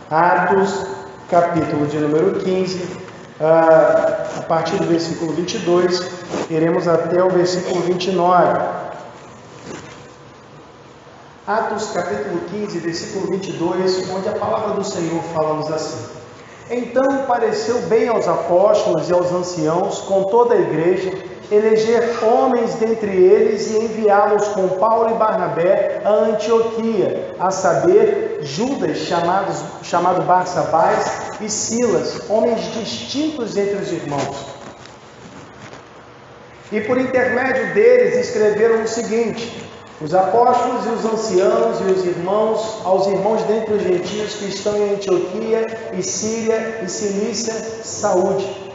Atos, capítulo de número 15, a partir do versículo 22, iremos até o versículo 29. Atos, capítulo 15, versículo 22, onde a palavra do Senhor fala-nos assim: Então pareceu bem aos apóstolos e aos anciãos, com toda a igreja, eleger homens dentre eles e enviá-los com Paulo e Barnabé a Antioquia, a saber, Judas, chamado Barsabás, e Silas, homens distintos entre os irmãos. E por intermédio deles escreveram o seguinte: os apóstolos e os anciãos e os irmãos, aos irmãos dentre os gentios que estão em Antioquia e Síria e Cilícia, saúde.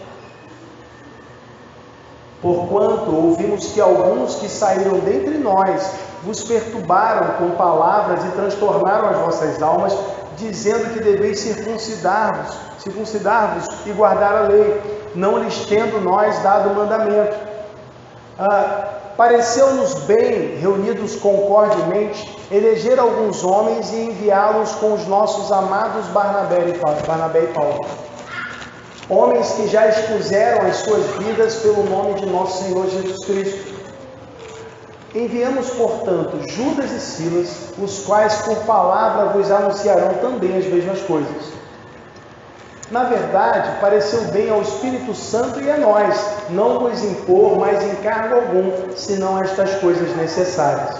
Porquanto ouvimos que alguns que saíram dentre nós vos perturbaram com palavras e transtornaram as vossas almas, dizendo que deveis circuncidar-vos e guardar a lei, não lhes tendo nós dado o mandamento. Pareceu-nos bem, reunidos concordemente, eleger alguns homens e enviá-los com os nossos amados Barnabé e Paulo, homens que já expuseram as suas vidas pelo nome de nosso Senhor Jesus Cristo. Enviamos, portanto, Judas e Silas, os quais por palavra vos anunciarão também as mesmas coisas. Na verdade, pareceu bem ao Espírito Santo e a nós, não vos impor mais encargo algum, senão estas coisas necessárias: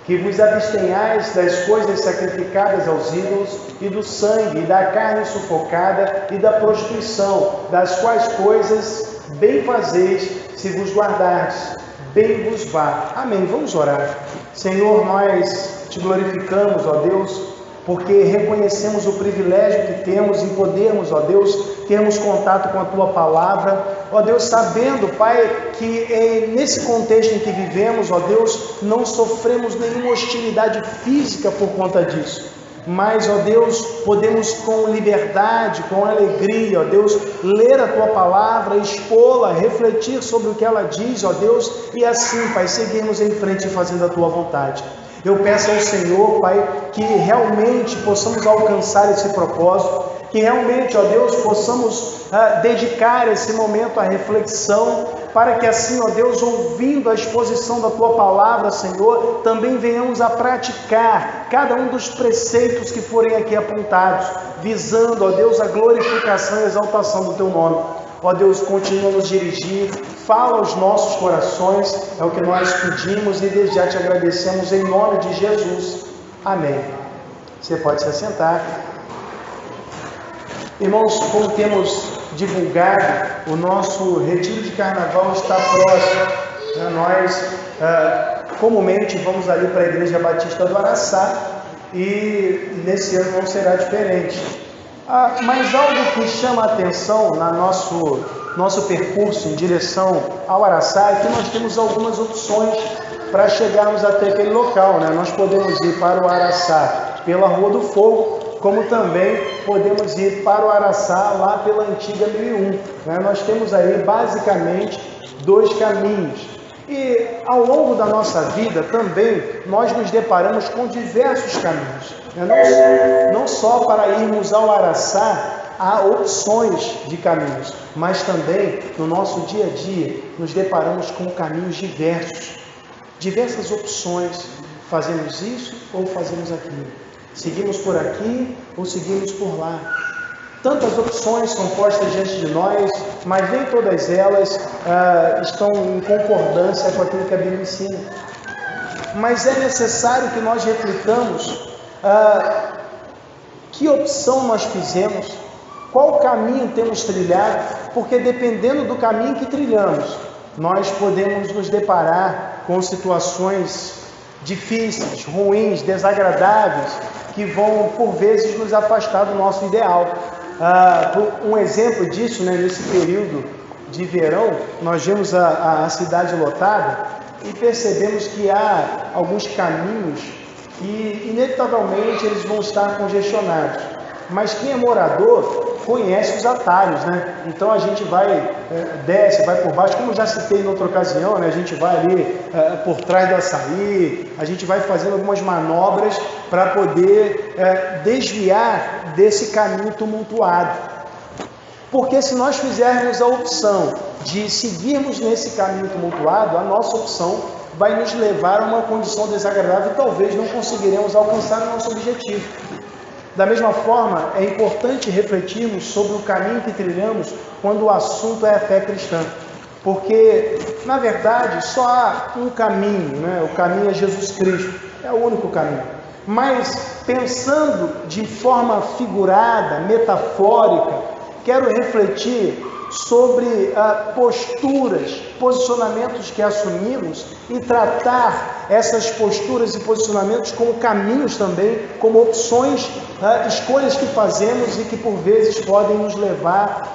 que vos abstenhais das coisas sacrificadas aos ídolos, e do sangue, e da carne sufocada, e da prostituição, das quais coisas bem fazeis, se vos guardardes, bem vos vá. Amém. Vamos orar. Senhor, nós te glorificamos, ó Deus, porque reconhecemos o privilégio que temos em podermos, ó Deus, termos contato com a Tua Palavra, ó Deus, sabendo, Pai, que nesse contexto em que vivemos, ó Deus, não sofremos nenhuma hostilidade física por conta disso, mas, ó Deus, podemos com liberdade, com alegria, ó Deus, ler a Tua Palavra, expô-la, refletir sobre o que ela diz, ó Deus, e assim, Pai, seguirmos em frente fazendo a Tua vontade. Eu peço ao Senhor, Pai, que realmente possamos alcançar esse propósito, que realmente, ó Deus, possamos dedicar esse momento à reflexão, para que assim, ó Deus, ouvindo a exposição da Tua Palavra, Senhor, também venhamos a praticar cada um dos preceitos que forem aqui apontados, visando, ó Deus, a glorificação e exaltação do Teu nome. Ó Deus, continua a nos dirigir, fala aos nossos corações, é o que nós pedimos e desde já te agradecemos em nome de Jesus. Amém. Você pode se assentar. Irmãos, como temos divulgado, o nosso retiro de carnaval está próximo. Nós comumente vamos ali para a Igreja Batista do Araçá e nesse ano não será diferente. Mas algo que chama a atenção no nosso percurso em direção ao Araçá é que nós temos algumas opções para chegarmos até aquele local, né? Nós podemos ir para o Araçá pela Rua do Fogo, como também podemos ir para o Araçá lá pela antiga 1001. Né? Nós temos aí basicamente dois caminhos. E ao longo da nossa vida também nós nos deparamos com diversos caminhos. Não só para irmos ao Araçá há opções de caminhos, mas também no nosso dia a dia nos deparamos com caminhos diversas opções. Fazemos isso ou fazemos aquilo, seguimos por aqui ou seguimos por lá. Tantas opções são postas diante de nós, mas nem todas elas estão em concordância com aquilo que a Bíblia ensina. Mas é necessário que nós reflitamos que opção nós fizemos, qual caminho temos trilhado, porque dependendo do caminho que trilhamos, nós podemos nos deparar com situações difíceis, ruins, desagradáveis, que vão por vezes nos afastar do nosso ideal. Um exemplo disso, né, nesse período de verão, nós vemos a cidade lotada e percebemos que há alguns caminhos que inevitavelmente eles vão estar congestionados. Mas quem é morador conhece os atalhos, né? Então a gente vai, desce, vai por baixo, como já citei em outra ocasião, né? A gente vai ali por trás do açaí, a gente vai fazendo algumas manobras para poder desviar desse caminho tumultuado. Porque se nós fizermos a opção de seguirmos nesse caminho tumultuado, a nossa opção vai nos levar a uma condição desagradável e talvez não conseguiremos alcançar o nosso objetivo. Da mesma forma, é importante refletirmos sobre o caminho que trilhamos quando o assunto é a fé cristã. Porque, na verdade, só há um caminho, né? O caminho é Jesus Cristo, é o único caminho. Mas, pensando de forma figurada, metafórica, quero refletir sobre posturas, posicionamentos que assumimos e tratar essas posturas e posicionamentos como caminhos também, como opções, escolhas que fazemos e que por vezes podem nos levar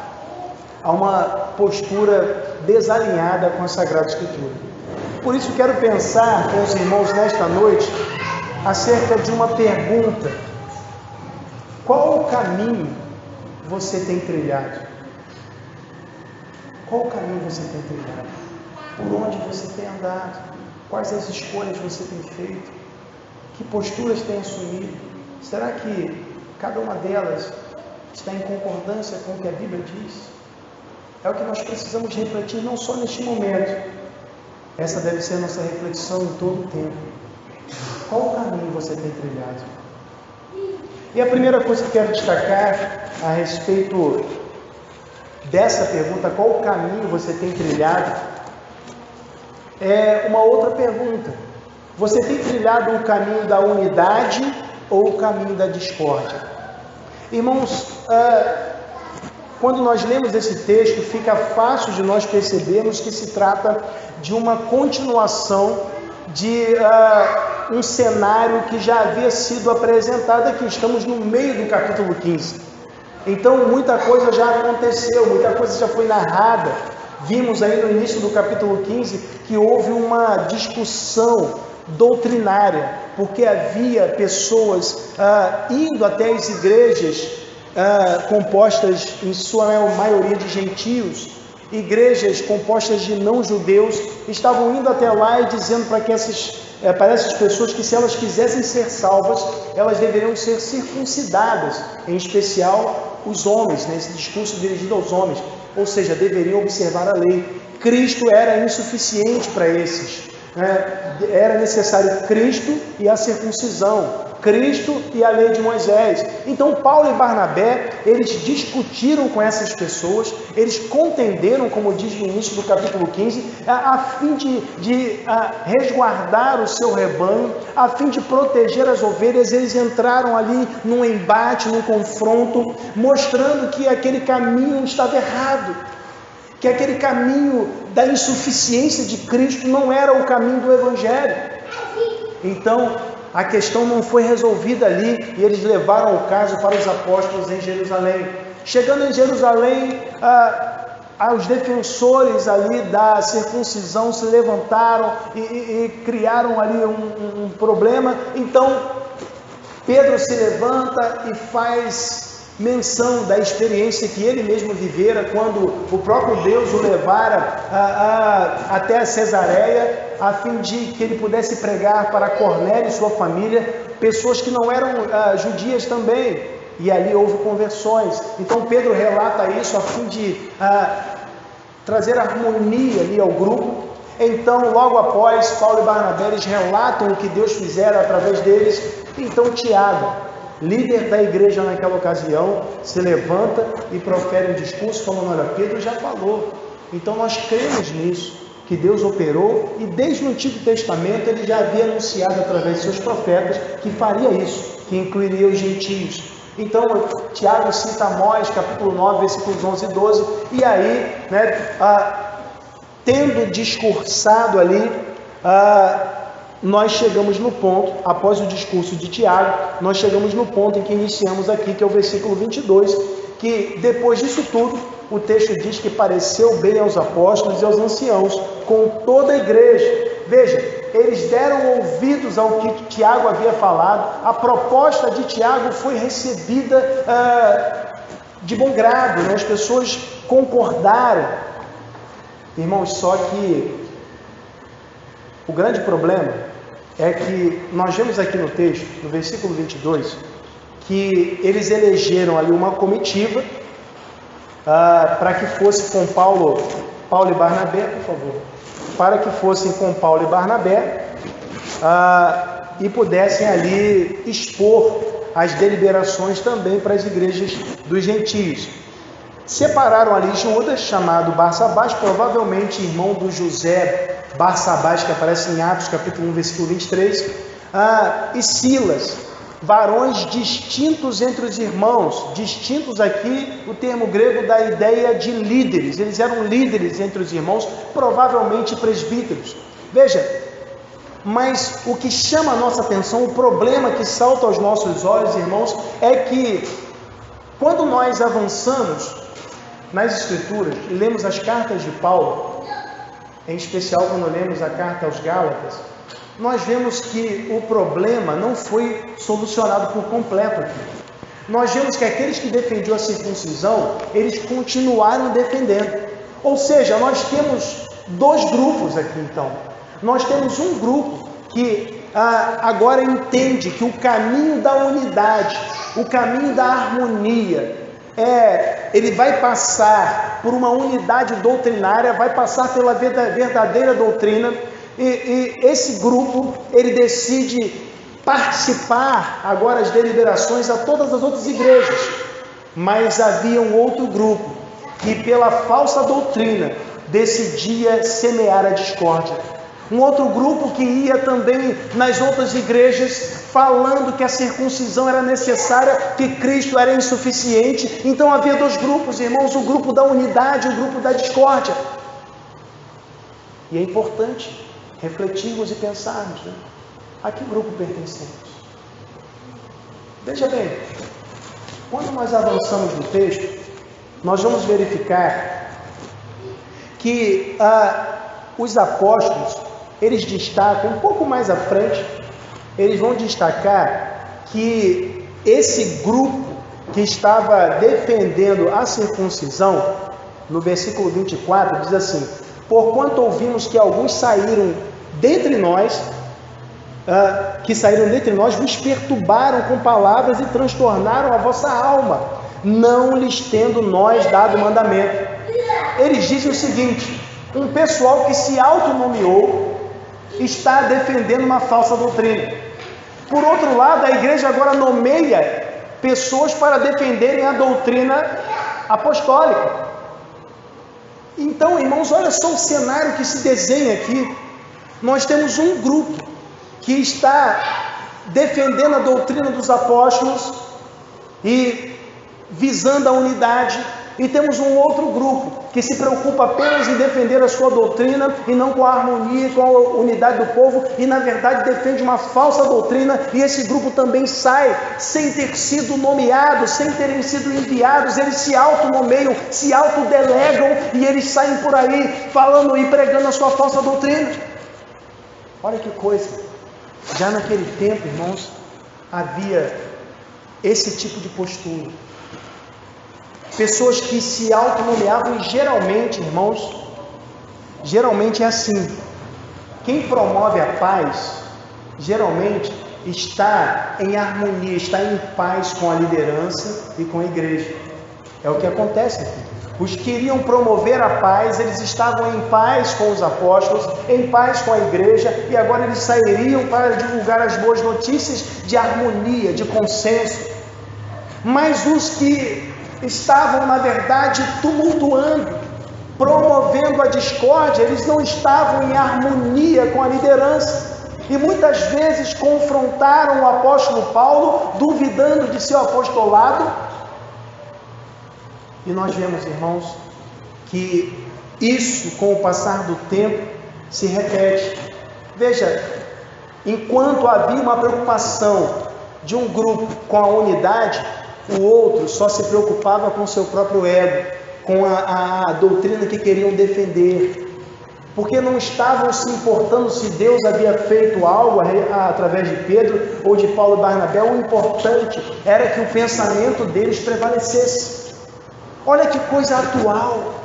a uma postura desalinhada com a Sagrada Escritura. Por isso quero pensar com os irmãos nesta noite acerca de uma pergunta: qual o caminho você tem trilhado? Qual caminho você tem trilhado? Por onde você tem andado? Quais as escolhas você tem feito? Que posturas tem assumido? Será que cada uma delas está em concordância com o que a Bíblia diz? É o que nós precisamos refletir não só neste momento. Essa deve ser a nossa reflexão em todo o tempo. Qual caminho você tem trilhado? E a primeira coisa que quero destacar a respeito dessa pergunta, qual o caminho você tem trilhado, é uma outra pergunta. Você tem trilhado o caminho da unidade ou o caminho da discórdia? Irmãos, quando nós lemos esse texto, fica fácil de nós percebermos que se trata de uma continuação de um cenário que já havia sido apresentado aqui. Estamos no meio do capítulo 15. Então, muita coisa já aconteceu, muita coisa já foi narrada. Vimos aí no início do capítulo 15 que houve uma discussão doutrinária, porque havia pessoas indo até as igrejas compostas, em sua maioria, de gentios, igrejas compostas de não-judeus, estavam indo até lá e dizendo para essas pessoas que, se elas quisessem ser salvas, elas deveriam ser circuncidadas, em especial os homens, né? Esse discurso dirigido aos homens, ou seja, deveriam observar a lei. Cristo era insuficiente para esses, né? Era necessário Cristo e a circuncisão, Cristo e a lei de Moisés. Então Paulo e Barnabé, eles discutiram com essas pessoas, eles contenderam, como diz no início do capítulo 15, a fim de resguardar o seu rebanho, a fim de proteger as ovelhas. Eles entraram ali num embate, num confronto, mostrando que aquele caminho estava errado, que aquele caminho da insuficiência de Cristo não era o caminho do Evangelho. Então, a questão não foi resolvida ali e eles levaram o caso para os apóstolos em Jerusalém. Chegando em Jerusalém, os defensores ali da circuncisão se levantaram e criaram ali um problema. Então, Pedro se levanta e faz menção da experiência que ele mesmo vivera quando o próprio Deus o levara até a Cesareia, a fim de que ele pudesse pregar para Cornélio e sua família, pessoas que não eram judias também, e ali houve conversões. Então Pedro relata isso a fim de trazer harmonia ali ao grupo. Então, logo após, Paulo e Barnabé, eles relatam o que Deus fizera através deles. Então Tiago, líder da igreja naquela ocasião, se levanta e profere um discurso falando: olha, Pedro já falou, então nós cremos nisso, que Deus operou, e desde o Antigo Testamento ele já havia anunciado através de seus profetas que faria isso, que incluiria os gentios. Então Tiago cita Amós, capítulo 9, versículos 11 e 12, e aí, tendo discursado ali, nós chegamos no ponto, após o discurso de Tiago, nós chegamos no ponto em que iniciamos aqui, que é o versículo 22, que depois disso tudo, o texto diz que pareceu bem aos apóstolos e aos anciãos, com toda a igreja. Veja, eles deram ouvidos ao que Tiago havia falado, a proposta de Tiago foi recebida de bom grado, né? As pessoas concordaram. Irmãos, só que o grande problema é que nós vemos aqui no texto, no versículo 22, que eles elegeram ali uma comitiva para que fosse com Paulo e Barnabé, por favor, para que fossem com Paulo e Barnabé e pudessem ali expor as deliberações também para as igrejas dos gentios. Separaram ali Judas, chamado Barsabás, provavelmente irmão do José Barsabás, que aparece em Atos capítulo 1, versículo 23, e Silas, varões distintos entre os irmãos. Distintos aqui, o termo grego dá a ideia de líderes. Eles eram líderes entre os irmãos, provavelmente presbíteros. Veja, mas o que chama a nossa atenção, o problema que salta aos nossos olhos, irmãos, é que quando nós avançamos nas Escrituras e lemos as cartas de Paulo, em especial quando lemos a carta aos Gálatas, nós vemos que o problema não foi solucionado por completo aqui. Nós vemos que aqueles que defendiam a circuncisão, eles continuaram defendendo. Ou seja, nós temos dois grupos aqui então. Nós temos um grupo que agora entende que o caminho da unidade, o caminho da harmonia, ele vai passar por uma unidade doutrinária, vai passar pela verdadeira doutrina, e esse grupo, ele decide participar agora das deliberações a todas as outras igrejas. Mas havia um outro grupo que pela falsa doutrina decidia semear a discórdia. Um outro grupo que ia também nas outras igrejas falando que a circuncisão era necessária, que Cristo era insuficiente. Então havia dois grupos, irmãos, o grupo da unidade e o grupo da discórdia. E é importante refletirmos e pensarmos, né? A que grupo pertencemos? Veja bem, quando nós avançamos no texto, nós vamos verificar que os apóstolos, eles destacam, um pouco mais à frente, eles vão destacar que esse grupo que estava defendendo a circuncisão, no versículo 24, diz assim: porquanto ouvimos que alguns saíram dentre nós, vos perturbaram com palavras e transtornaram a vossa alma, não lhes tendo nós dado mandamento. Eles dizem o seguinte: um pessoal que se autonomeou está defendendo uma falsa doutrina. Por outro lado, a igreja agora nomeia pessoas para defenderem a doutrina apostólica. Então, irmãos, olha só o cenário que se desenha aqui. Nós temos um grupo que está defendendo a doutrina dos apóstolos e visando a unidade, e temos um outro grupo que se preocupa apenas em defender a sua doutrina e não com a harmonia e com a unidade do povo, e na verdade defende uma falsa doutrina. E esse grupo também sai sem ter sido nomeado, sem terem sido enviados. Eles se autonomeiam, se autodelegam, e eles saem por aí falando e pregando a sua falsa doutrina. Olha que coisa. Já naquele tempo, irmãos, havia esse tipo de postura. Pessoas que se autonomeavam, e geralmente, irmãos, geralmente é assim: quem promove a paz, geralmente está em harmonia, está em paz com a liderança e com a igreja. É o que acontece aqui. Os que iriam promover a paz, eles estavam em paz com os apóstolos, em paz com a igreja, e agora eles sairiam para divulgar as boas notícias de harmonia, de consenso. Mas os que estavam, na verdade, tumultuando, promovendo a discórdia, eles não estavam em harmonia com a liderança, e muitas vezes confrontaram o apóstolo Paulo, duvidando de seu apostolado. E nós vemos, irmãos, que isso, com o passar do tempo, se repete. Veja, enquanto havia uma preocupação de um grupo com a unidade, o outro só se preocupava com seu próprio ego, com a doutrina que queriam defender, porque não estavam se importando se Deus havia feito algo através de Pedro ou de Paulo e Barnabé. O importante era que o pensamento deles prevalecesse. Olha que coisa atual.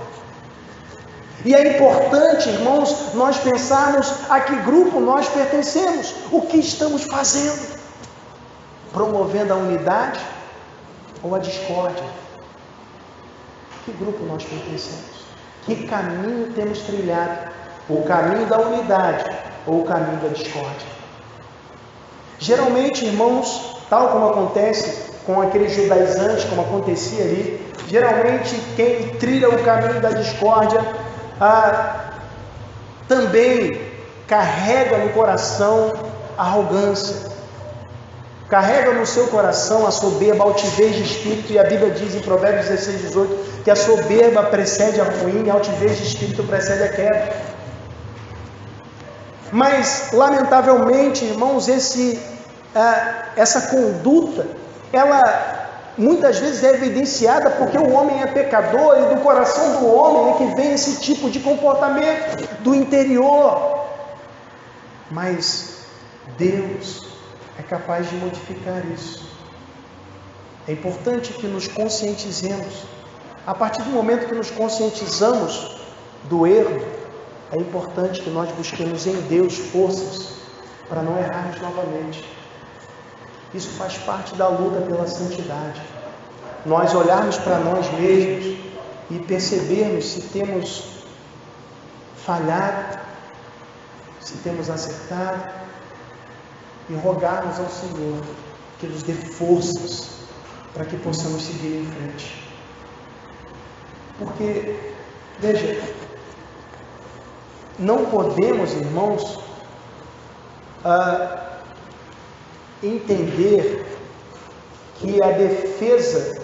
E é importante, irmãos, nós pensarmos a que grupo nós pertencemos, o que estamos fazendo, promovendo a unidade ou a discórdia. Que grupo nós pertencemos? Que caminho temos trilhado? O caminho da unidade ou o caminho da discórdia? Geralmente, irmãos, tal como acontece com aqueles judaizantes, como acontecia ali, geralmente quem trilha o caminho da discórdia também carrega no coração a arrogância, carrega no seu coração a soberba, a altivez de espírito, e a Bíblia diz em Provérbios 16, 18, que a soberba precede a ruína e a altivez de espírito precede a queda. Mas, lamentavelmente, irmãos, essa conduta, ela muitas vezes é evidenciada porque o homem é pecador, e do coração do homem é que vem esse tipo de comportamento, do interior. Mas Deus é capaz de modificar isso. É importante que nos conscientizemos. A partir do momento que nos conscientizamos do erro, é importante que nós busquemos em Deus forças para não errarmos novamente. Isso faz parte da luta pela santidade. Nós olharmos para nós mesmos e percebermos se temos falhado, se temos acertado, e rogarmos ao Senhor que nos dê forças para que possamos seguir em frente. Porque, veja, não podemos, irmãos, entender que a defesa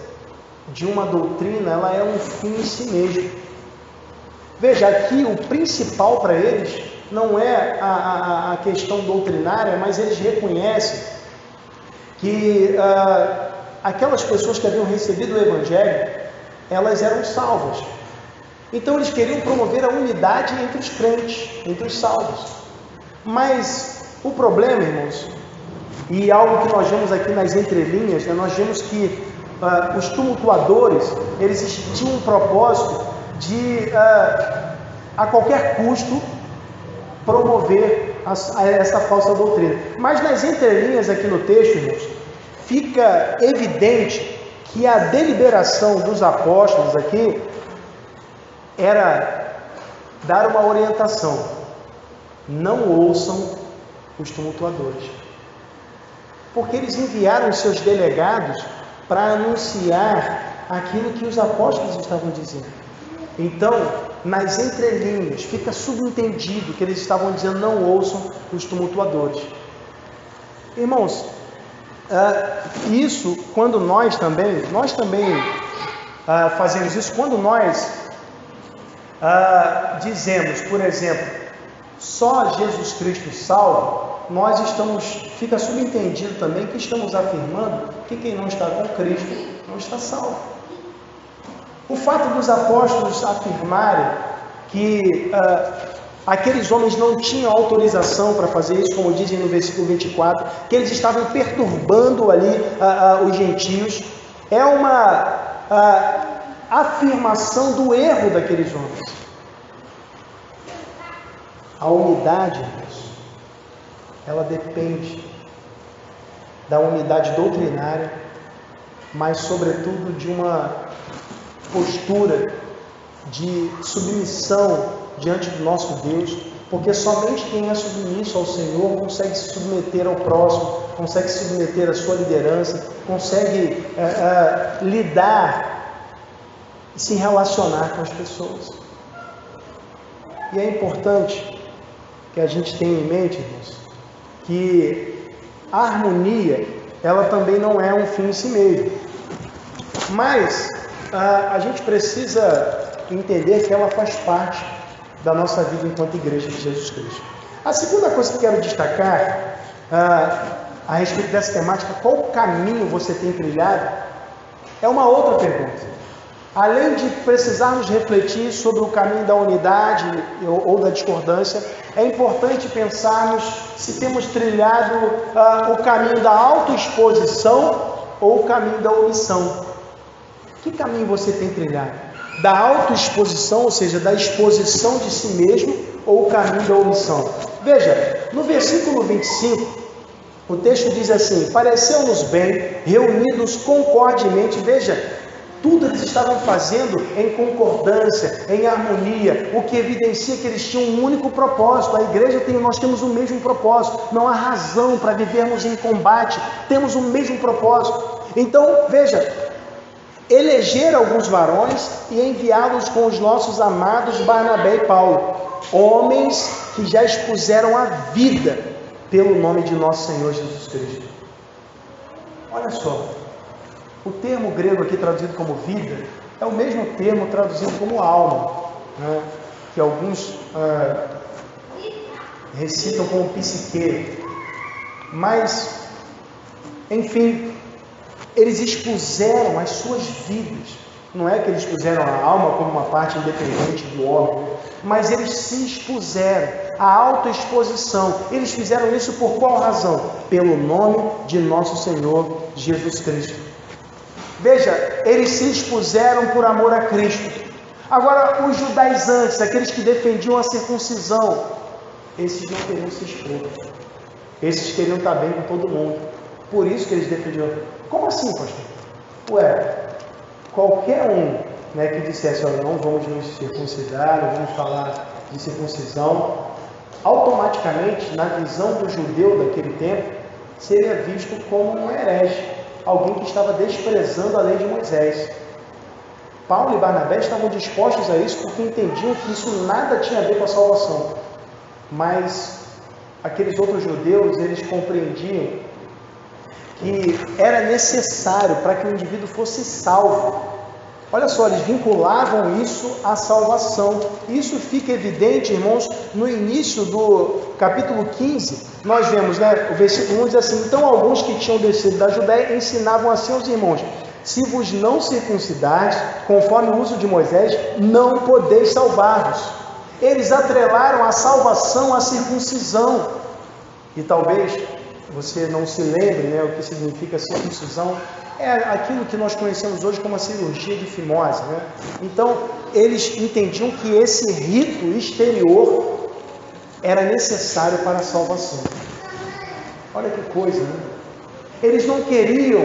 de uma doutrina, ela é um fim em si mesmo. Veja, aqui o principal para eles não é a questão doutrinária, mas eles reconhecem que aquelas pessoas que haviam recebido o Evangelho, elas eram salvas. Então eles queriam promover a unidade entre os crentes, entre os salvos. Mas o problema, irmãos, e algo que nós vemos aqui nas entrelinhas, né, nós vemos que os tumultuadores, eles tinham um propósito de, a qualquer custo, promover essa falsa doutrina. Mas nas entrelinhas aqui no texto, irmãos, fica evidente que a deliberação dos apóstolos aqui era dar uma orientação: não ouçam os tumultuadores, porque eles enviaram seus delegados para anunciar aquilo que os apóstolos estavam dizendo. Então, nas entrelinhas, fica subentendido que eles estavam dizendo: não ouçam os tumultuadores. Irmãos, isso, quando nós também fazemos isso, quando nós dizemos, por exemplo, só Jesus Cristo salva, nós fica subentendido também que estamos afirmando que quem não está com Cristo não está salvo. O fato dos apóstolos afirmarem que aqueles homens não tinham autorização para fazer isso, como dizem no versículo 24, que eles estavam perturbando ali os gentios, é uma afirmação do erro daqueles homens. A unidade, ela depende da unidade doutrinária, mas sobretudo de uma postura de submissão diante do nosso Deus, porque somente quem é submisso ao Senhor consegue se submeter ao próximo, consegue se submeter à sua liderança, consegue lidar e se relacionar com as pessoas. E é importante que a gente tenha em mente, irmãos, que a harmonia, ela também não é um fim em si mesmo, mas a gente precisa entender que ela faz parte da nossa vida enquanto igreja de Jesus Cristo. A segunda coisa que eu quero destacar a respeito dessa temática, qual caminho você tem trilhado, é uma outra pergunta. Além de precisarmos refletir sobre o caminho da unidade ou da discordância, é importante pensarmos se temos trilhado o caminho da autoexposição ou o caminho da omissão. Que caminho você tem trilhado? Da autoexposição, ou seja, da exposição de si mesmo, ou o caminho da omissão? Veja, no versículo 25, o texto diz assim: pareceu-nos bem, reunidos concordemente. Veja, tudo eles estavam fazendo em concordância, em harmonia, o que evidencia que eles tinham um único propósito. A igreja nós temos o mesmo propósito, não há razão para vivermos em combate, temos o mesmo propósito. Então, veja, eleger alguns varões e enviá-los com os nossos amados Barnabé e Paulo, homens que já expuseram a vida pelo nome de nosso Senhor Jesus Cristo. Olha só, o termo grego aqui traduzido como vida é o mesmo termo traduzido como alma, né? Que alguns recitam como psique. Mas, enfim, eles expuseram as suas vidas. Não é que eles expuseram a alma como uma parte independente do homem, mas eles se expuseram, a autoexposição. Eles fizeram isso por qual razão? Pelo nome de nosso Senhor Jesus Cristo. Veja, eles se expuseram por amor a Cristo. Agora, os judaizantes, aqueles que defendiam a circuncisão, esses não queriam se expor. Esses queriam estar bem com todo mundo. Por isso que eles defendiam. Como assim, pastor? Ué, qualquer um, né, que dissesse: olha, não vamos nos circuncidar, não vamos falar de circuncisão, automaticamente, na visão do judeu daquele tempo, seria visto como um herege, alguém que estava desprezando a lei de Moisés. Paulo e Barnabé estavam dispostos a isso porque entendiam que isso nada tinha a ver com a salvação. Mas aqueles outros judeus, eles compreendiam que era necessário para que o indivíduo fosse salvo. Olha só, eles vinculavam isso à salvação. Isso fica evidente, irmãos, no início do capítulo 15. Nós vemos, né, o versículo 1 diz assim: então alguns que tinham descido da Judéia ensinavam assim aos irmãos: se vos não circuncidardes, conforme o uso de Moisés, não podeis salvar-vos. Eles atrelaram a salvação à circuncisão. E talvez você não se lembre, né, o que significa circuncisão. É aquilo que nós conhecemos hoje como a cirurgia de fimose, né? Então, eles entendiam que esse rito exterior era necessário para a salvação. Olha que coisa, né? Eles não queriam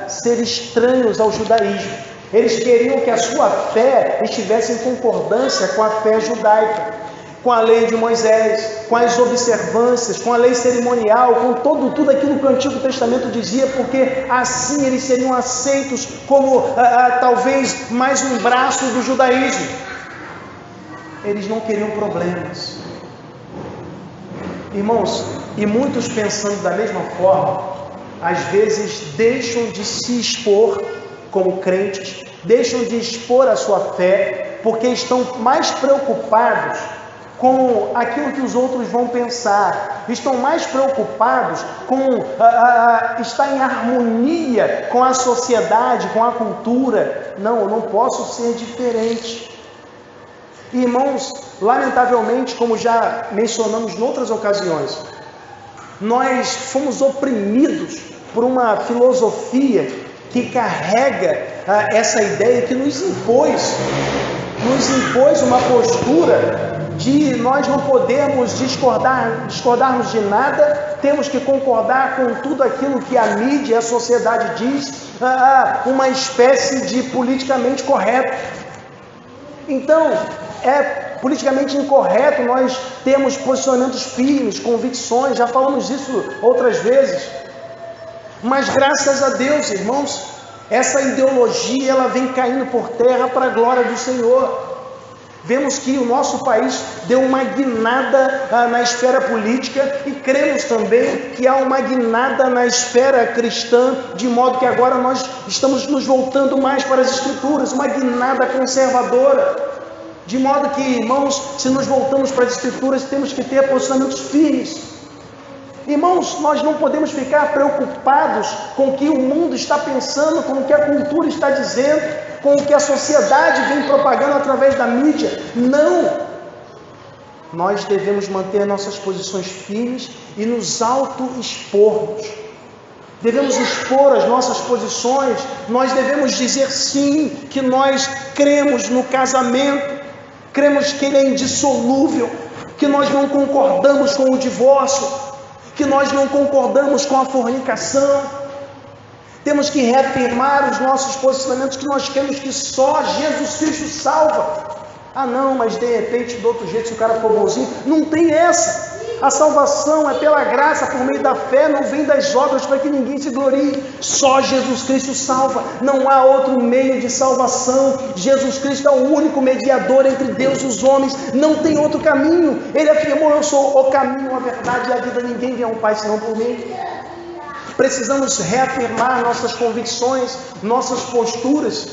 ser estranhos ao judaísmo. Eles queriam que a sua fé estivesse em concordância com a fé judaica, com a lei de Moisés, com as observâncias, com a lei cerimonial, com tudo aquilo que o Antigo Testamento dizia, porque assim eles seriam aceitos como talvez mais um braço do judaísmo. Eles não queriam problemas. Irmãos, e muitos pensando da mesma forma, às vezes deixam de se expor como crentes, deixam de expor a sua fé, porque estão mais preocupados com aquilo que os outros vão pensar, estão mais preocupados com estar em harmonia com a sociedade, com a cultura. Não, eu não posso ser diferente. Irmãos, lamentavelmente, como já mencionamos em outras ocasiões, nós fomos oprimidos por uma filosofia que carrega essa ideia, que nos impôs uma postura de nós não podemos discordarmos de nada, temos que concordar com tudo aquilo que a mídia e a sociedade diz, uma espécie de politicamente correto. Então, é politicamente incorreto nós termos posicionamentos firmes, convicções, já falamos disso outras vezes. Mas graças a Deus, irmãos, essa ideologia ela vem caindo por terra para a glória do Senhor. Vemos que o nosso país deu uma guinada na esfera política e cremos também que há uma guinada na esfera cristã, de modo que agora nós estamos nos voltando mais para as Escrituras, uma guinada conservadora. De modo que, irmãos, se nos voltamos para as Escrituras, temos que ter posicionamentos firmes. Irmãos, nós não podemos ficar preocupados com o que o mundo está pensando, com o que a cultura está dizendo, com o que a sociedade vem propagando através da mídia. Não! Nós devemos manter nossas posições firmes e nos auto-expormos. devemos expor as nossas posições, nós devemos dizer sim, que nós cremos no casamento, cremos que ele é indissolúvel, que nós não concordamos com o divórcio, que nós não concordamos com a fornicação. Temos que reafirmar os nossos posicionamentos, que nós cremos que só Jesus Cristo salva. Ah não, mas de repente, do outro jeito, se o cara for bonzinho, não tem essa. A salvação é pela graça, por meio da fé, não vem das obras para que ninguém se glorie. Só Jesus Cristo salva, não há outro meio de salvação. Jesus Cristo é o único mediador entre Deus e os homens, não tem outro caminho. Ele afirmou: eu sou o caminho, a verdade e a vida, ninguém vem ao Pai senão por mim. Precisamos reafirmar nossas convicções, nossas posturas,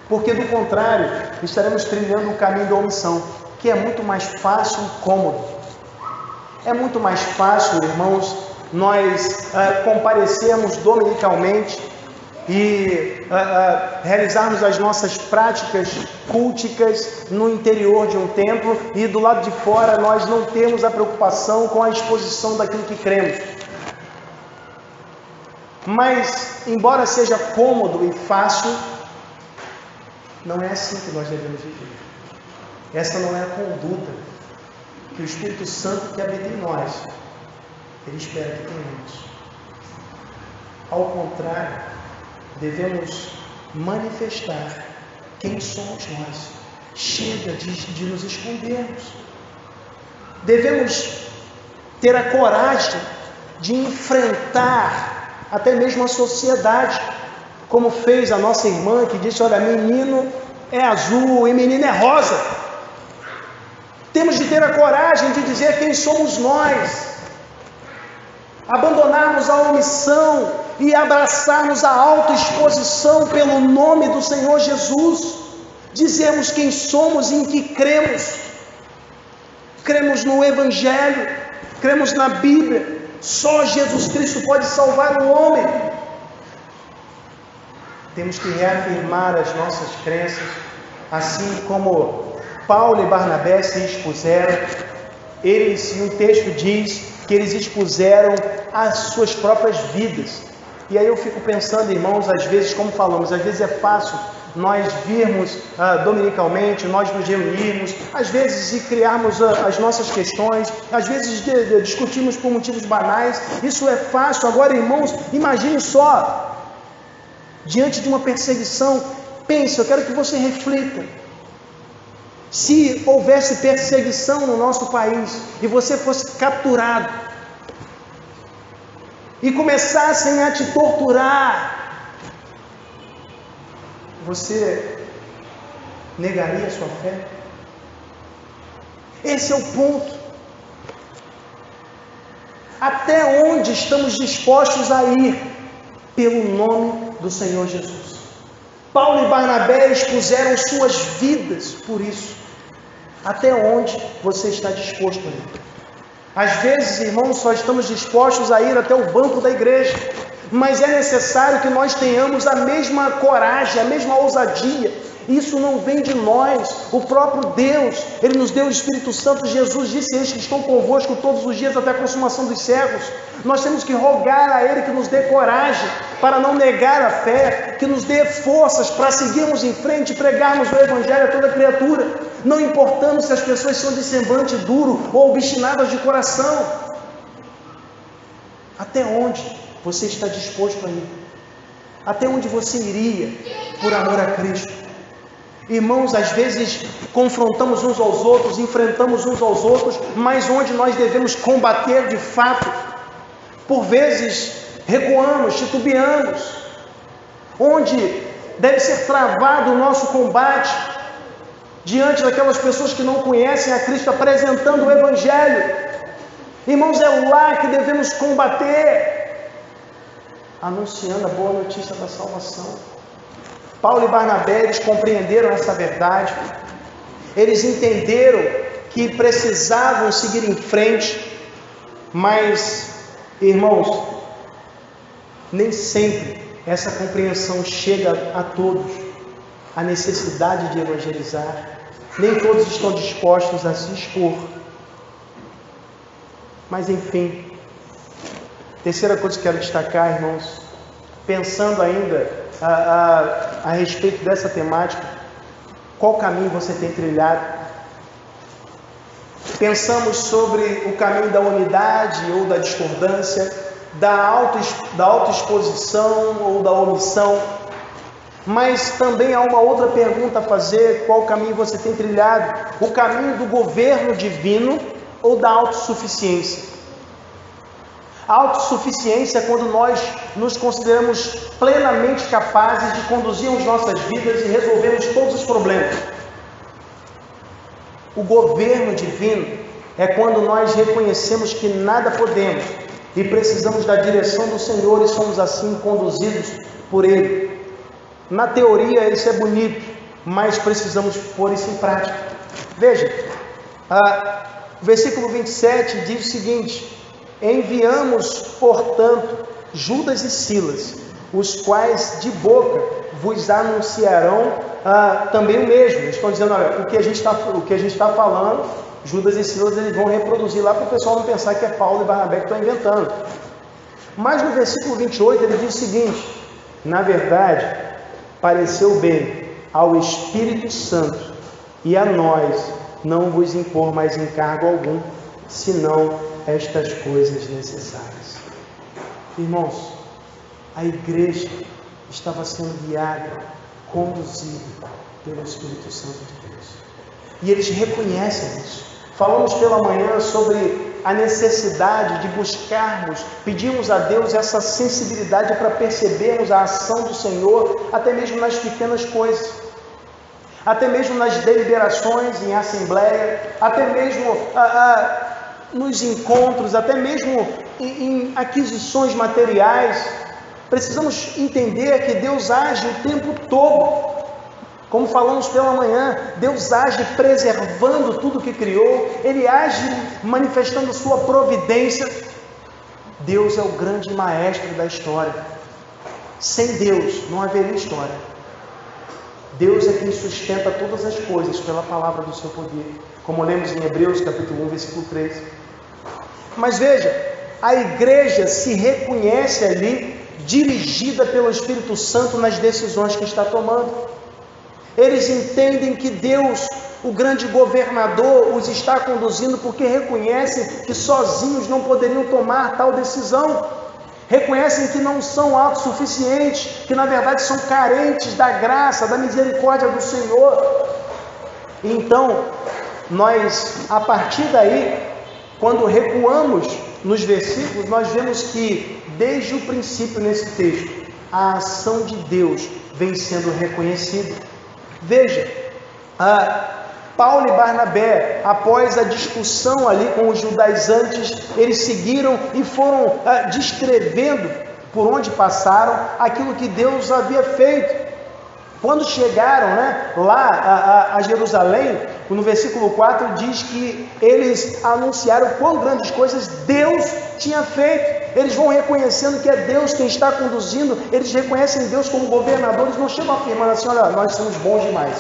porque do contrário, estaremos trilhando o caminho da omissão, que é muito mais fácil e cômodo. É muito mais fácil, irmãos, nós comparecermos dominicalmente e realizarmos as nossas práticas culticas no interior de um templo, e do lado de fora nós não temos a preocupação com a exposição daquilo que cremos. Mas, embora seja cômodo e fácil, não é assim que nós devemos viver. Essa não é a conduta que o Espírito Santo que habita em nós, ele espera que tenhamos. Ao contrário, devemos manifestar quem somos nós. Chega de nos escondermos. Devemos ter a coragem de enfrentar até mesmo a sociedade, como fez a nossa irmã, que disse: olha, menino é azul e menina é rosa. Temos de ter a coragem de dizer quem somos nós, abandonarmos a omissão e abraçarmos a autoexposição pelo nome do Senhor Jesus, dizermos quem somos e em que cremos. Cremos no Evangelho, cremos na Bíblia. Só Jesus Cristo pode salvar o homem. Temos que reafirmar as nossas crenças, assim como Paulo e Barnabé se expuseram. Eles, e o texto diz que eles expuseram as suas próprias vidas. E aí eu fico pensando, irmãos, às vezes, como falamos, às vezes é fácil nós virmos dominicalmente, nós nos reunirmos, às vezes e criarmos as nossas questões, às vezes discutirmos por motivos banais. Isso é fácil. Agora, irmãos, imagine só, diante de uma perseguição, pense, eu quero que você reflita. Se houvesse perseguição no nosso país e você fosse capturado e começassem a te torturar, você negaria a sua fé? Esse é o ponto. Até onde estamos dispostos a ir pelo nome do Senhor Jesus? Paulo e Barnabé expuseram suas vidas por isso. Até onde você está disposto a ir? Às vezes, irmãos, só estamos dispostos a ir até o banco da igreja, mas é necessário que nós tenhamos a mesma coragem, a mesma ousadia. Isso não vem de nós. O próprio Deus, Ele nos deu o Espírito Santo. Jesus disse: eles que estão convosco todos os dias até a consumação dos séculos. Nós temos que rogar a Ele que nos dê coragem para não negar a fé, que nos dê forças para seguirmos em frente e pregarmos o Evangelho a toda criatura, não importando se as pessoas são de semblante duro ou obstinadas de coração. Até onde você está disposto a ir? Até onde você iria por amor a Cristo? Irmãos, às vezes confrontamos uns aos outros, enfrentamos uns aos outros, mas onde nós devemos combater de fato, por vezes recuamos, titubeamos. Onde deve ser travado o nosso combate diante daquelas pessoas que não conhecem a Cristo, apresentando o Evangelho. Irmãos, é lá que devemos combater, anunciando a boa notícia da salvação. Paulo e Barnabé, eles compreenderam essa verdade, eles entenderam que precisavam seguir em frente, mas, irmãos, nem sempre essa compreensão chega a todos, a necessidade de evangelizar, nem todos estão dispostos a se expor. Mas enfim, Terceira coisa que quero destacar, irmãos, pensando ainda a respeito dessa temática, qual caminho você tem trilhado? Pensamos sobre o caminho da unidade ou da discordância, da autoexposição ou da omissão, mas também há uma outra pergunta a fazer: qual caminho você tem trilhado? O caminho do governo divino ou da autossuficiência? A autossuficiência é quando nós nos consideramos plenamente capazes de conduzirmos nossas vidas e resolvermos todos os problemas. O governo divino é quando nós reconhecemos que nada podemos e precisamos da direção do Senhor e somos assim conduzidos por Ele. Na teoria isso é bonito, mas precisamos pôr isso em prática. Veja, o versículo 27 diz o seguinte: enviamos, portanto, Judas e Silas, os quais de boca vos anunciarão também o mesmo. Eles estão dizendo, olha, o que a gente está falando, Judas e Silas, eles vão reproduzir lá para o pessoal não pensar que é Paulo e Barnabé que estão inventando. Mas no versículo 28 ele diz o seguinte: na verdade, pareceu bem ao Espírito Santo e a nós não vos impor mais encargo algum, senão estas coisas necessárias. Irmãos, a igreja estava sendo guiada, conduzida pelo Espírito Santo de Deus. E eles reconhecem isso. Falamos pela manhã sobre a necessidade de buscarmos, pedirmos a Deus essa sensibilidade para percebermos a ação do Senhor, até mesmo nas pequenas coisas, até mesmo nas deliberações em assembleia, até mesmo nos encontros, até mesmo em aquisições materiais. Precisamos entender que Deus age o tempo todo. Como falamos pela manhã, Deus age preservando tudo que criou, Ele age manifestando sua providência. Deus é o grande maestro da história. Sem Deus não haveria história. Deus é quem sustenta todas as coisas pela palavra do seu poder, como lemos em Hebreus capítulo 1, versículo 13. Mas veja, a igreja se reconhece ali, dirigida pelo Espírito Santo nas decisões que está tomando. Eles entendem que Deus, o grande governador, os está conduzindo porque reconhecem que sozinhos não poderiam tomar tal decisão. Reconhecem que não são autossuficientes, que na verdade são carentes da graça, da misericórdia do Senhor. Então, nós, a partir daí, quando recuamos nos versículos, nós vemos que, desde o princípio nesse texto, a ação de Deus vem sendo reconhecida. Veja, Paulo e Barnabé, após a discussão ali com os judaizantes, eles seguiram e foram descrevendo por onde passaram aquilo que Deus havia feito. Quando chegaram lá a Jerusalém, no versículo 4 diz que eles anunciaram quão grandes coisas Deus tinha feito. Eles vão reconhecendo que é Deus quem está conduzindo, eles reconhecem Deus como governador, eles não chegam afirmando assim, olha, nós somos bons demais.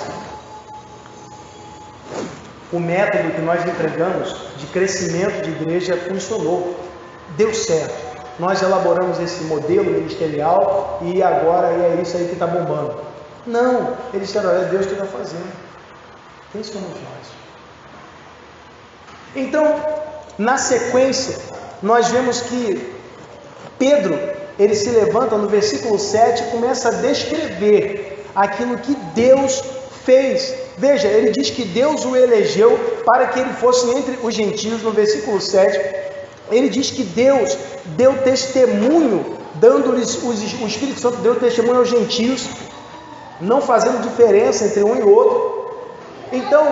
O método que nós empregamos de crescimento de igreja funcionou, deu certo. Nós elaboramos esse modelo ministerial e agora é isso aí que está bombando. Não, eles disseram, é Deus que está fazendo. Quem somos nós? Então, na sequência, nós vemos que Pedro, ele se levanta no versículo 7 e começa a descrever aquilo que Deus fez. Veja, ele diz que Deus o elegeu para que ele fosse entre os gentios. No versículo 7, ele diz que Deus deu testemunho, dando-lhes, o Espírito Santo deu testemunho aos gentios, não fazendo diferença entre um e outro. Então,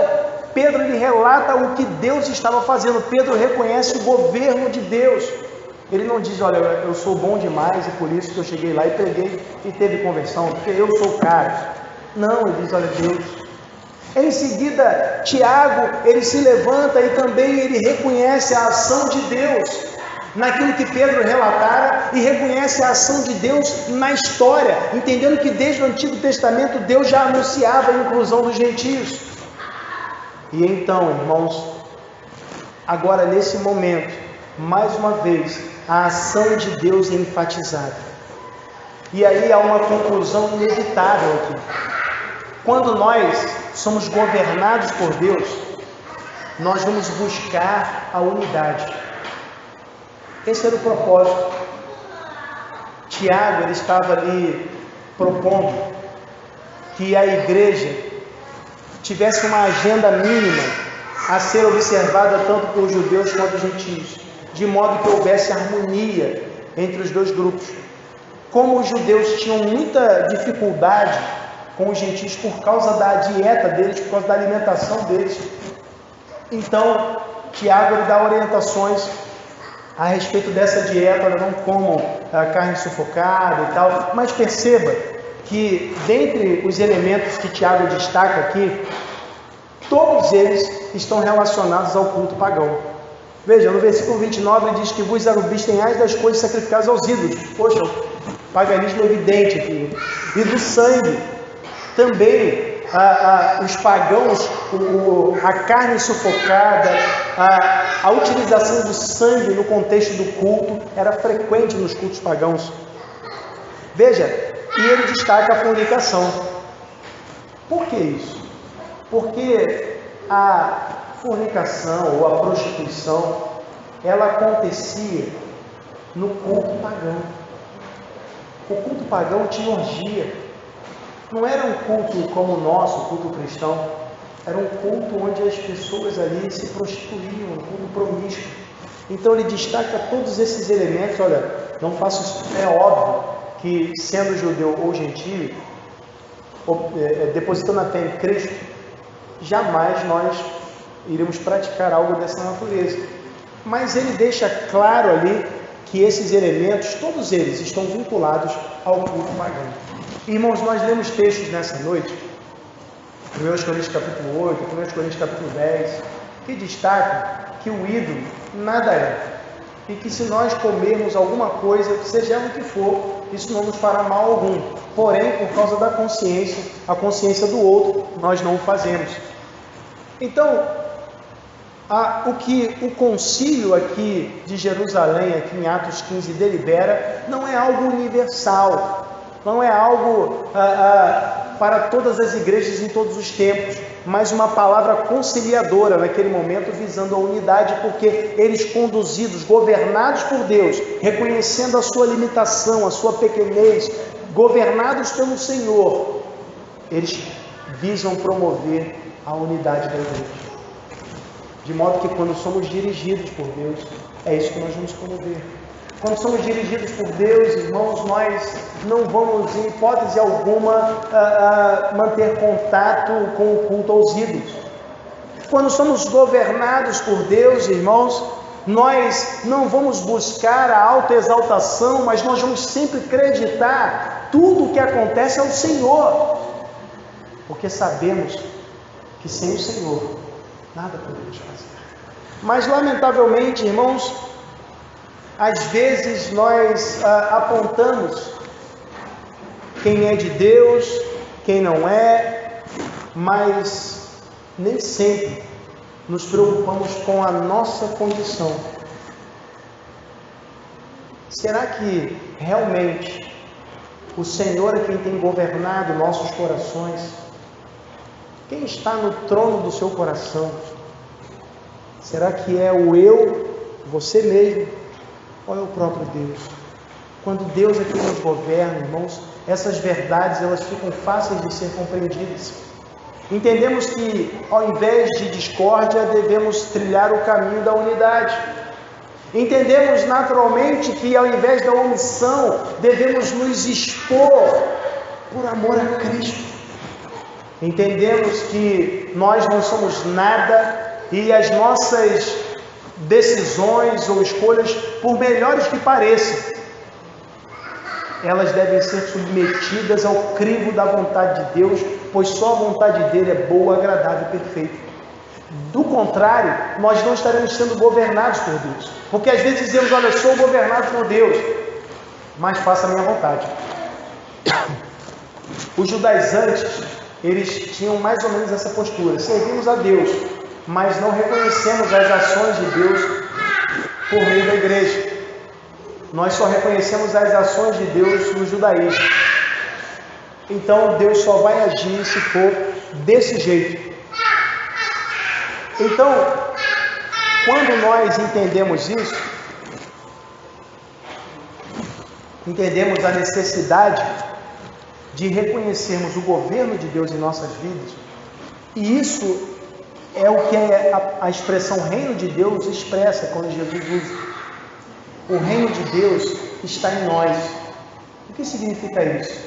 Pedro ele relata o que Deus estava fazendo. Pedro reconhece o governo de Deus. Ele não diz, olha, eu sou bom demais e por isso que eu cheguei lá e preguei e teve conversão, porque eu sou o cara. Não, ele diz, olha, Deus. Em seguida, Tiago, ele se levanta e também ele reconhece a ação de Deus naquilo que Pedro relatara e reconhece a ação de Deus na história, entendendo que desde o Antigo Testamento Deus já anunciava a inclusão dos gentios. E então, irmãos, agora nesse momento, mais uma vez, a ação de Deus é enfatizada. E aí há uma conclusão inevitável aqui. Quando nós somos governados por Deus, nós vamos buscar a unidade. Esse era o propósito. Tiago, ele estava ali propondo que a igreja tivesse uma agenda mínima a ser observada tanto por judeus quanto gentios, de modo que houvesse harmonia entre os dois grupos. Como os judeus tinham muita dificuldade com os gentios por causa da dieta deles, por causa da alimentação deles, então Tiago ele dá orientações a respeito dessa dieta. Não comam carne sufocada e tal, mas perceba que dentre os elementos que Tiago destaca aqui, todos eles estão relacionados ao culto pagão. Veja, no versículo 29 ele diz que vos arubistemais das coisas sacrificadas aos ídolos. Poxa, paganismo evidente aqui. E do sangue. Também os pagãos, a carne sufocada, a utilização do sangue no contexto do culto era frequente nos cultos pagãos. Veja, e ele destaca a fornicação. Por que isso? Porque a fornicação ou a prostituição, ela acontecia no culto pagão. O culto pagão tinha orgia. Não era um culto como o nosso, o culto cristão. Era um culto onde as pessoas ali se prostituíam, um culto promíscuo. Então ele destaca todos esses elementos. Olha, não faço isso. É óbvio que sendo judeu ou gentio, depositando a fé em Cristo, jamais nós iremos praticar algo dessa natureza. Mas ele deixa claro ali que esses elementos, todos eles, estão vinculados ao culto pagão. Irmãos, nós lemos textos nessa noite, 1 Coríntios capítulo 8, 1 Coríntios capítulo 10, que destacam que o ídolo nada é. E que se nós comermos alguma coisa, seja o que for, isso não nos fará mal algum. Porém, por causa da consciência, a consciência do outro, nós não o fazemos. Então, o que o concílio aqui de Jerusalém, aqui em Atos 15, delibera, não é algo universal. Não é algo para todas as igrejas em todos os tempos, mas uma palavra conciliadora naquele momento, visando a unidade, porque eles conduzidos, governados por Deus, reconhecendo a sua limitação, a sua pequenez, governados pelo Senhor, eles visam promover a unidade da igreja. De modo que quando somos dirigidos por Deus, é isso que nós vamos promover. Quando somos dirigidos por Deus, irmãos, nós não vamos, em hipótese alguma, manter contato com o culto aos ídolos. Quando somos governados por Deus, irmãos, nós não vamos buscar a autoexaltação, mas nós vamos sempre acreditar tudo o que acontece ao Senhor, porque sabemos que sem o Senhor nada podemos fazer. Mas, lamentavelmente, irmãos, às vezes nós apontamos quem é de Deus, quem não é, mas nem sempre nos preocupamos com a nossa condição. Será que realmente o Senhor é quem tem governado nossos corações? Quem está no trono do seu coração? Será que é o eu, você mesmo? Ou é o próprio Deus? Quando Deus é quem nos governa, irmãos, essas verdades elas ficam fáceis de ser compreendidas. Entendemos que ao invés de discórdia, devemos trilhar o caminho da unidade. Entendemos naturalmente que ao invés da omissão, devemos nos expor por amor a Cristo. Entendemos que nós não somos nada e as nossas decisões ou escolhas, por melhores que pareçam, elas devem ser submetidas ao crivo da vontade de Deus, pois só a vontade dele é boa, agradável e perfeita. Do contrário, nós não estaremos sendo governados por Deus, porque às vezes dizemos: olha, eu sou governado por Deus, mas faça a minha vontade. Os judaizantes, eles tinham mais ou menos essa postura: servimos a Deus, mas não reconhecemos as ações de Deus por meio da igreja. nós só reconhecemos as ações de Deus no judaísmo. Então Deus só vai agir se for desse jeito. Então, quando nós entendemos isso, entendemos a necessidade de reconhecermos o governo de Deus em nossas vidas, e isso é o que a expressão reino de Deus expressa quando Jesus usa. O reino de Deus está em nós. O que significa isso?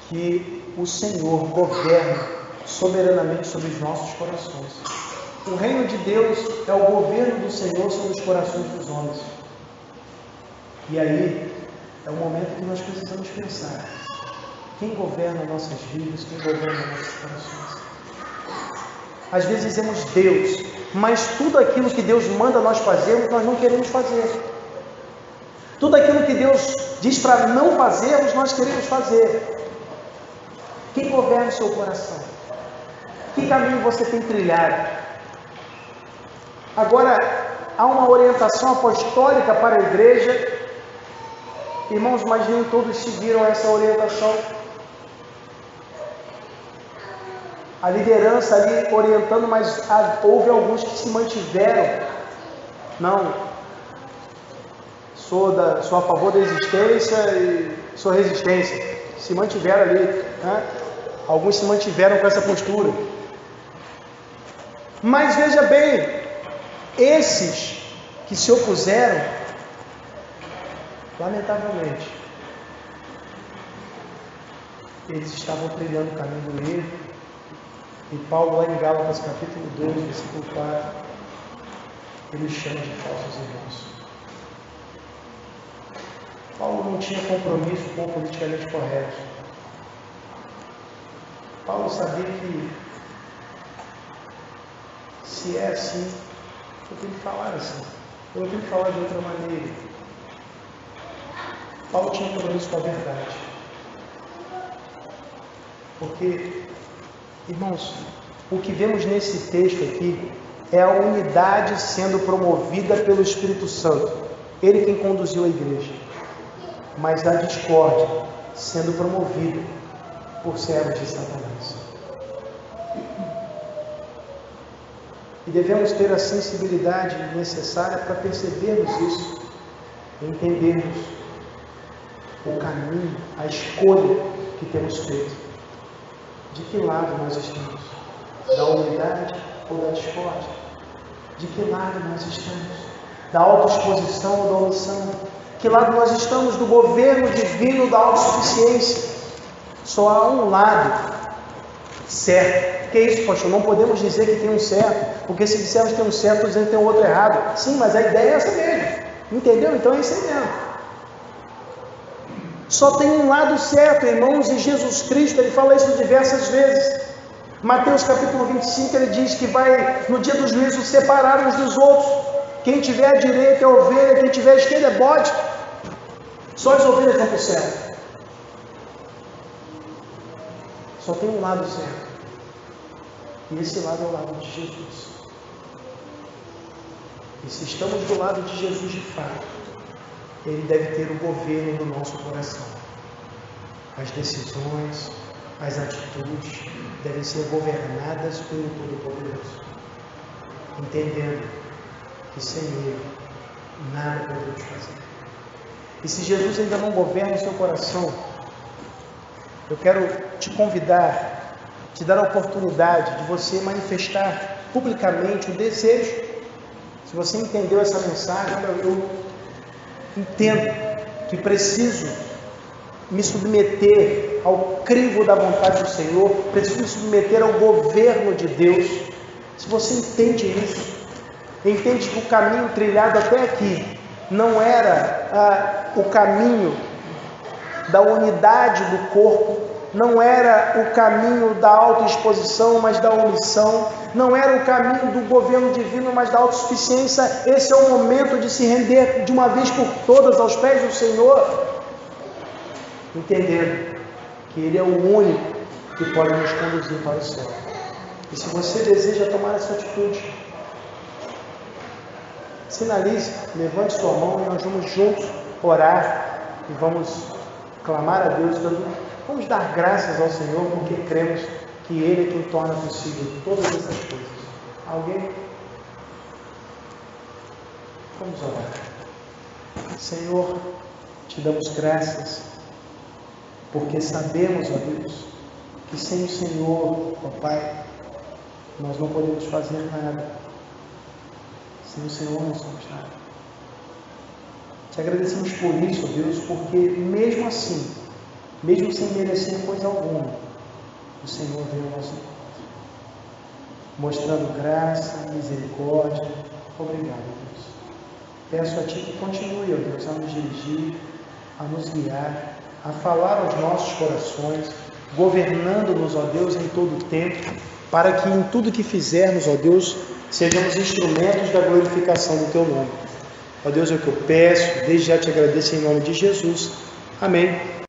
Que o Senhor governa soberanamente sobre os nossos corações. O reino de Deus é o governo do Senhor sobre os corações dos homens. E aí é o momento que nós precisamos pensar: quem governa nossas vidas, quem governa nossos corações? Às vezes dizemos Deus, mas tudo aquilo que Deus manda nós fazermos, nós não queremos fazer. Tudo aquilo que Deus diz para não fazermos, nós queremos fazer. Quem governa o seu coração? Que caminho você tem trilhado? Agora, há uma orientação apostólica para a igreja. Irmãos, mas nem todos seguiram essa orientação. A liderança ali orientando, mas houve alguns que se mantiveram. Não, sou a favor da existência e sou resistência. Se mantiveram ali, né? Alguns se mantiveram com essa postura. Mas veja bem, esses que se opuseram, lamentavelmente, eles estavam trilhando o caminho do erro. E Paulo, lá em Gálatas, capítulo 12, versículo 4, ele chama de falsos irmãos. Paulo não tinha compromisso com o politicamente correto. Paulo sabia que, se é assim, eu tenho que falar assim, eu tenho que falar de outra maneira. Paulo tinha compromisso com a verdade. Porque, irmãos, o que vemos nesse texto aqui é a unidade sendo promovida pelo Espírito Santo. Ele quem conduziu a igreja. Mas a discórdia sendo promovida por servos de Satanás. E devemos ter a sensibilidade necessária para percebermos isso, entendermos o caminho, a escolha que temos feito. De que lado nós estamos? Da unidade ou da discórdia? De que lado nós estamos? Da autoexposição ou da omissão? Que lado nós estamos? Do governo divino da autossuficiência? Só há um lado certo. Que é isso, pastor? Não podemos dizer que tem um certo, porque se dissermos que tem um certo, dizendo que tem um outro errado. Sim, mas a ideia é essa mesmo. Entendeu? Então é isso aí mesmo. Só tem um lado certo, irmãos, e Jesus Cristo, ele fala isso diversas vezes. Mateus capítulo 25, ele diz que vai, no dia do juízo, separar uns dos outros. Quem tiver à direita é ovelha, quem tiver à esquerda é bode. Só as ovelhas vão para o céu. Só tem um lado certo. E esse lado é o lado de Jesus. E se estamos do lado de Jesus de fato, Ele deve ter o governo do nosso coração. As decisões, as atitudes devem ser governadas pelo Todo-Poderoso, entendendo que sem Ele nada podemos fazer. E se Jesus ainda não governa o seu coração, eu quero te convidar, te dar a oportunidade de você manifestar publicamente o desejo. Se você entendeu essa mensagem, eu entendo que preciso me submeter ao crivo da vontade do Senhor, preciso me submeter ao governo de Deus. Se você entende isso, entende que o caminho trilhado até aqui não era o caminho da unidade do corpo, não era o caminho da autoexposição, mas da omissão, não era o caminho do governo divino, mas da autossuficiência. Esse é o momento de se render de uma vez por todas aos pés do Senhor, entendendo que Ele é o único que pode nos conduzir para o céu. E se você deseja tomar essa atitude, sinalize, levante sua mão e nós vamos juntos orar e vamos clamar a Deus, vamos dar graças ao Senhor, porque cremos que Ele é quem torna possível todas essas coisas. Alguém? Vamos orar. Senhor, te damos graças, porque sabemos, ó Deus, que sem o Senhor, ó Pai, nós não podemos fazer nada. Sem o Senhor não somos nada. Te agradecemos por isso, ó Deus, porque mesmo assim, mesmo sem merecer coisa alguma, o Senhor veio ao nosso encontro, mostrando graça, misericórdia. Obrigado, Deus. Peço a Ti que continue, ó Deus, a nos dirigir, a nos guiar, a falar aos nossos corações, governando-nos, ó Deus, em todo o tempo, para que em tudo que fizermos, ó Deus, sejamos instrumentos da glorificação do Teu nome. Ó Deus, é o que eu peço, desde já te agradeço em nome de Jesus. Amém.